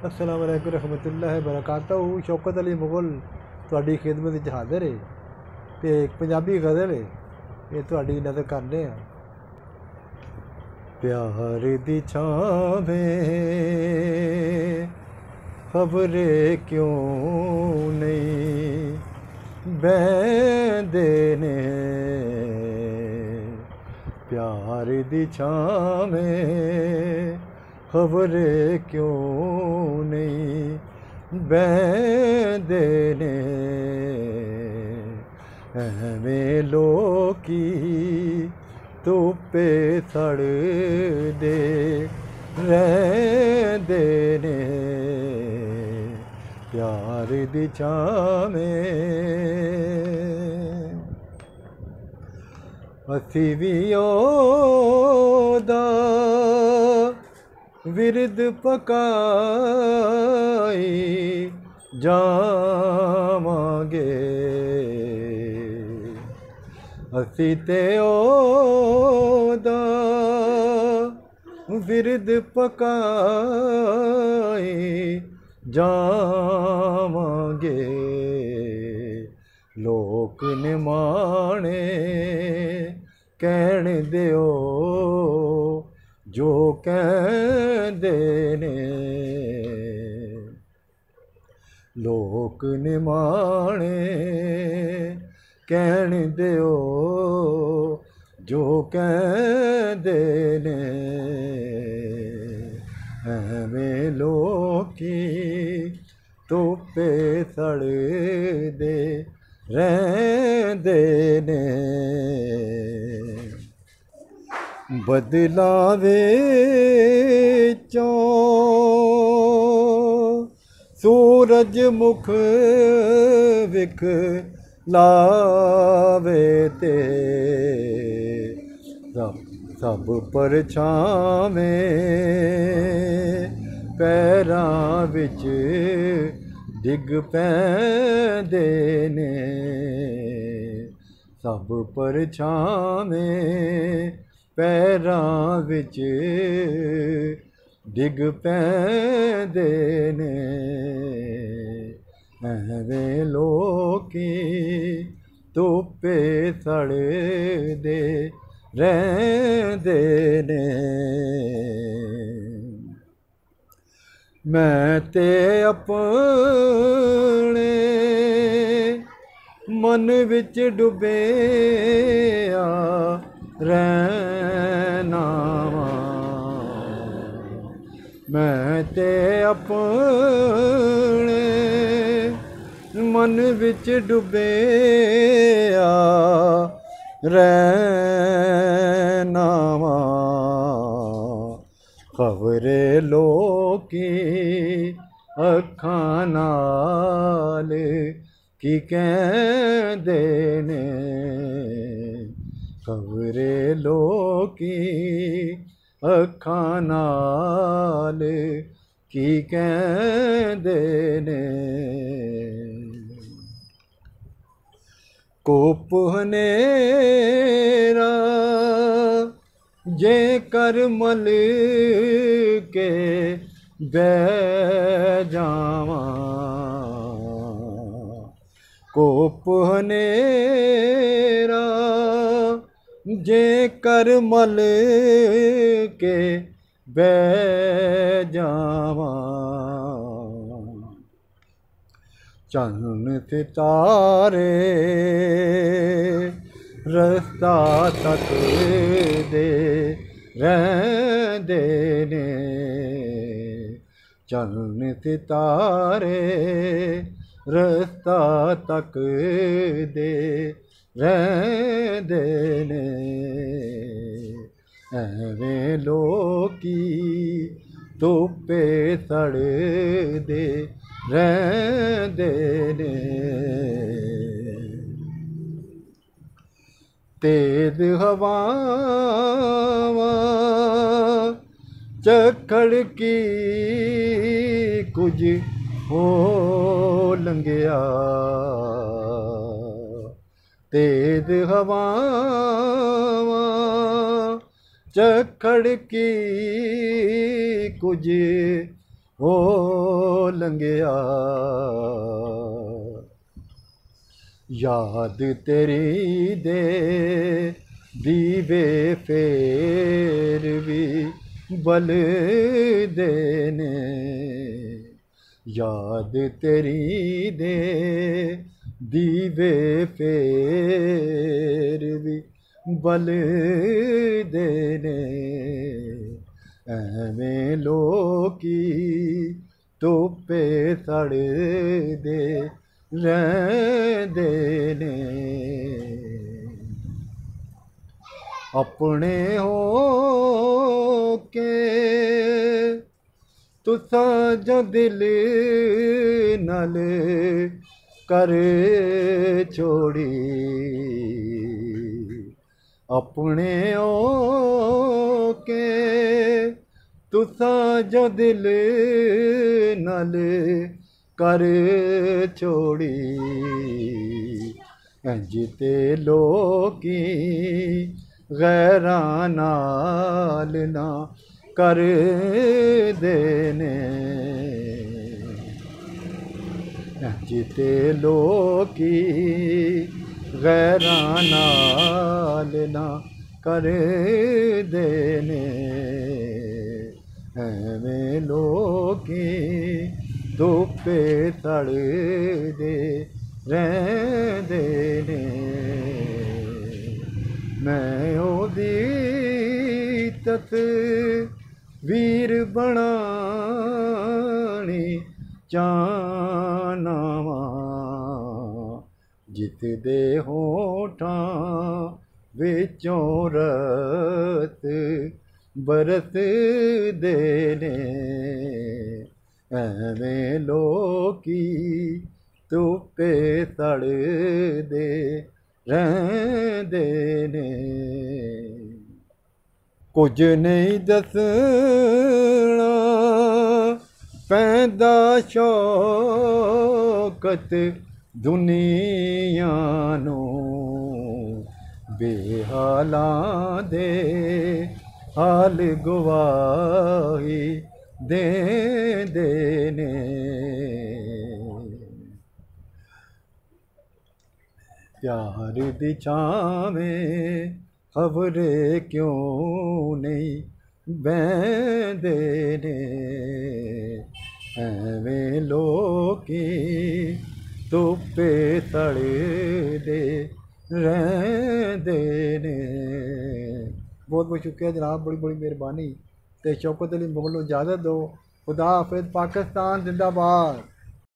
अस्सलाम वालेकुम रहमतुल्लाहि बरकातहू। शौकत अली मुगल ਤੁਹਾਡੀ ਖਿਦਮਤ ਵਿੱਚ ਹਾਜ਼ਰ ਹੈ ਤੇ ਇੱਕ ਪੰਜਾਬੀ ਗਜ਼ਲ ਹੈ, ਇਹ ਤੁਹਾਡੀ ਨਜ਼ਰ ਕਰਨੇ ਆ। प्यार दी छावें खबरें क्यों नहीं बहंदे ने, प्यार दी छावें खबरें क्यों नहीं बहंदे ने, एवें लोकी धुप्पे सड़दे रहिंदे ने, प्यार दी छावें असी भी ओदा विरद पकाई जावांगे, असी ते ओदा विरद पकाई जावांगे, लोक निमाणे कहण दिओ जो कहंदे ने, लोक निमाणे कहण दिओ जो कहंदे ने, एवें लोकी धुप्पे सड़दे रहिंदे ने, बदला विचों सूरज मुख विख लावे ते सब परछावें पैरां विच डिग पैंदे ने, सब परछावें पैरां विच डिग पैंदे ने, एवें लोकी धुप्पे सड़दे रहिंदे ने, मैं ते अपने मन विच डुबेया रहना वां, मैं ते अपने मन विच डुबेया रहना वां, खबरे लोकी अखां नाल की कहंदे ने, खबरे लोकी अखां नाल की कहंदे ने, कोप हनेरा जे कर मल के बह जावां, कोप हनेरा जे कर मल के बह जावां, चन्न सितारे रस्ता तक दे रहिंदे ने, चन्न सितारे रस्ता तक दे रहिंदे ने, एवें लोकी धुप्पे सड़दे रहिंदे ने, तेज हवावां झक्खड़ की कुछ हो लंघिया, तेज हवावां झक्खड़ की कुछ हो लंघिया। याद तेरी दे दीवे फेर भी बल देने। याद तेरी दे दीवे फेर भी बल देने। ਐਵੇਂ ਲੋਕੀ ਧੁੱਪੇ ਸੜਦੇ ਰਹਿੰਦੇ ਨੇ। ਆਪਣੇ ਹੋ ਕੇ ਤੁਸਾਂ ਜੋ ਦਿਲ ਨਾਲ ਕਰ ਛੋੜੀ। ਆਪਣੇ ਹੋ ਕੇ तुसां जो दिल नाल कर छोड़ी। इंज ते लोकी गैरां नाल ना कर देने। इंज ते लोकी गैरां नाल ना कर देने। ਐਵੇਂ ਲੋਕੀ ਧੁੱਪੇ ਸੜਦੇ ਰਹਿੰਦੇ ਨੇ। ਮੈਂ ਉਹਦੀ ਤਸਵੀਰ ਬਣਾਉਣੀ ਚਾਹੁੰਦਾ ਵਾਂ, ਜਿੱਥੇ ਹੋਠਾਂ ਵਿੱਚੋਂ ਰਸ बरसदे ने। ਐਵੇਂ ਲੋਕੀ ਧੁੱਪੇ ਸੜਦੇ ਰਹਿੰਦੇ ਨੇ। ਕੁਝ ਨਹੀਂ ਦੱਸਣਾ ਪੈਂਦਾ ਸ਼ੌਕਤ ਦੁਨੀਆ ਨੂੰ। ਬੇਹਾਲਾਂ ਦੇ हाल गवाही देंदे ने। प्यार दी छावें खबरे क्यों नहीं बहंदे ने। ऐवें लोकी धुप्पे सड़दे रहंदे ने। बहुत बहुत शुक्रिया जनाब, बड़ी बड़ी मेहरबानी। तो शौकत अली मुगल को इजाज़त दो। खुदा हाफिज़। पाकिस्तान जिंदाबाद।